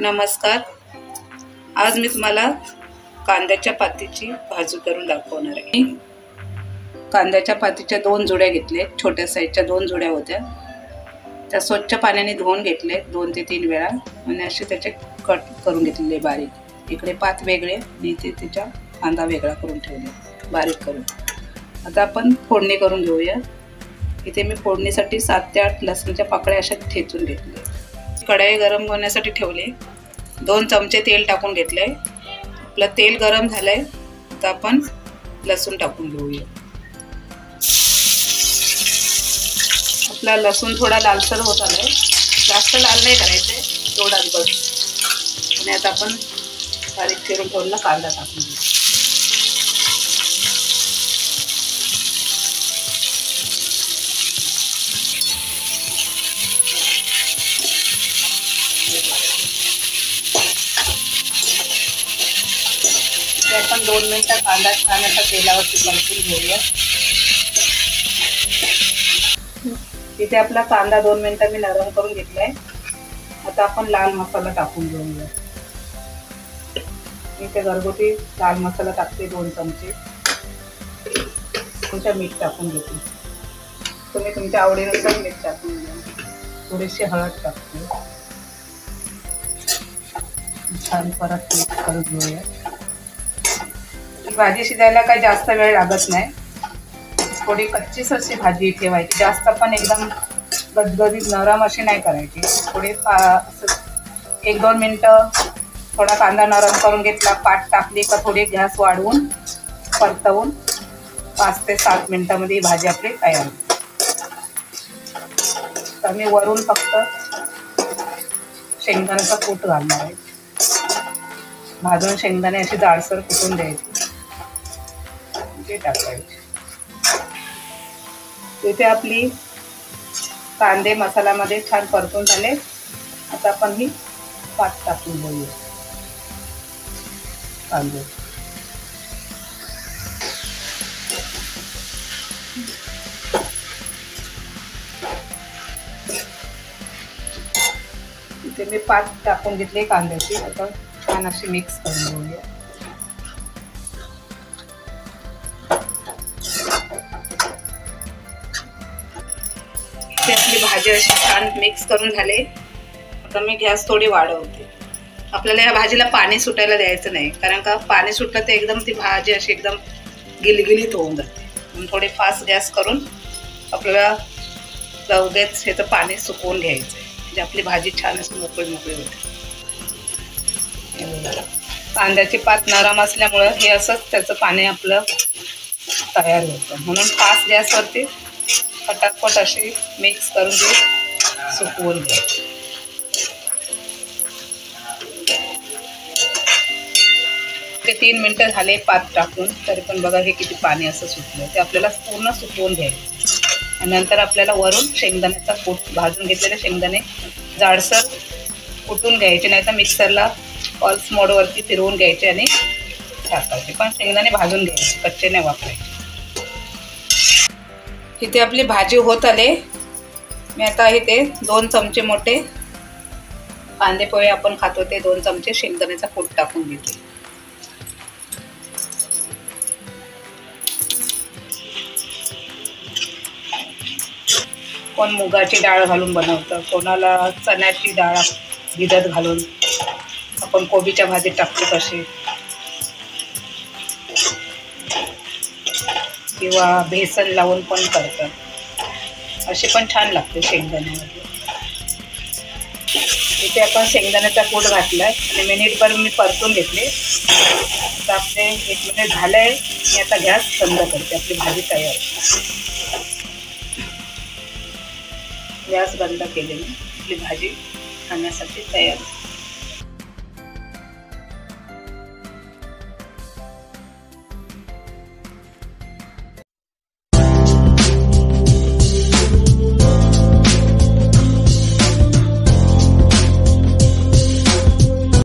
नमस्कार. आज मी तुम्हाला कांद्याच्या पातीची भाजी करून दाखवणार आहे. कांद्याच्या पातीच्या 2 जोड्या घेतल्या, छोट्या साईजच्या 2 जोड्या होत्या. त्या स्वच्छ पाण्याने धुवून घेतले 2 ते 3 वेळा आणि असे त्याचे कट करून घेतलेले बारीक. इकडे पात वेगळे आणि इथे त्याचा कांदा वेगळा करून ठेवले बारीक करून. आता आपण फोडणी करून घेऊया. इथे मी फोडणीसाठी 7 ते 8 लसणाच्या पाकळ्या अशा ठेचून घेतल्या. कढई गरम होण्यासाठी ठेवले. 2 चमचे तेल टाकून घेतले. आपलं तेल गरम झालंय. आता आपण लसूण टाकून घेऊया. आपला लसूण थोडा लालसर होत आलाय. जास्त लाल नाही करायचे, थोडाच बस. आणि आता आपण बारीक चिरून ठेवलेला कांदा टाकून घेऊ. आपण 2 मिनिटं कांदा छान असा तेलावरती परतून घेऊया. इथे आपला कांदा 2 मिनिटं मी नरम करून घेतलाय. आता आपण लाल मसाला टाकून घेऊया. इथे घरगुती लाल मसाला टाकते 2 चमचे. तुमच्या मीठ टाकून घेते. तुम्ही तुमच्या आवडीनुसार मीठ टाकून घ्या. थोडीशी हळद टाकते. छान परत मिक्स करून घेऊया. भाजी शिजायला काही जास्त वेळ लागत नाही. थोडी कच्चीच अशी भाजी ठेवायची. जास्त पण एकदम गदगदीत नरम अशी नाही करायची. थोडी 1-2 मिनिटं थोडा कांदा नरम करून घेतला, पाट टाकली का थोडी गॅस वाढवून परतवून 5 ते 7 मिनिटांमध्ये ही भाजी आपली तयार होते. तर मी वरून फक्त शेंगदाण्याचा कूट घालणार आहे. भाजून शेंगदाणे अशी जाडसर कुटून द्यायची. ते टाकायचे. इथे आपली कांदे मसाल्यामध्ये छान परतून झाले. आता आपण ही पात टाकून घेऊया. कांदे इथे मी पात टाकून घेतली कांद्याची. आता छान अशी मिक्स करून घेऊया. आपली भाजी अशी छान मिक्स करून झाले. आता मी गॅस थोडी वाढवते. आपल्याला या भाजीला पाणी सुटायला द्यायचं नाही, कारण का पाणी सुटलं तर एकदम ती भाजी अशी एकदम गिलगिलीत होऊन जाते. म्हणून थोडी फास्ट गॅस करून आपल्याला लगेच ह्याचं पाणी सुकवून घ्यायचं आहे. म्हणजे आपली भाजी छान अशी मोकळी मोकळी होते. कांद्याची पात नरम असल्यामुळं हे असंच त्याचं पाणी आपलं तयार होतं. म्हणून फास्ट गॅसवरती फटाफट अशी मिक्स करून घेऊ, सुकवून घ्या. ते 3 मिनिटं झाले पात टाकून, तरी पण बघा हे किती पाणी असं सुटलं. ते आपल्याला पूर्ण सुकवून घ्यायचं. आणि नंतर आपल्याला वरून शेंगदाण्याचा कूट, भाजून घेतलेले शेंगदाणे जाडसर कुटून घ्यायचे, नाही तर मिक्सरला पल्स मोडवरती फिरवून घ्यायचे आणि टाकायचे. पण शेंगदाणे भाजून घ्यायचे, कच्चे नाही वापरायचे. इथे आपली भाजी होत आले. मी आता इथे 2 चमचे मोठे कांदे पोहे आपण खातो ते 2 चमचे शेंगदाण्याचा कूट टाकून घेते. कोण मुगाची डाळ घालून बनवतं, कोणाला चण्याची डाळ भिजत घालून आपण कोबीच्या भाजीत टाकतो तशी, किंवा बेसन लावून पण करतात. असे पण छान लागते शेंगदाण्यामध्ये. इथे आपण शेंगदाण्याचा कूट घातलाय आणि मिनिटभर मी परतून घेतले. आता आपले 1 मिनिट झालंय. मी आता गॅस बंद करते. आपली भाजी तयार. गॅस बंद केले. आपली भाजी खाण्यासाठी तयार.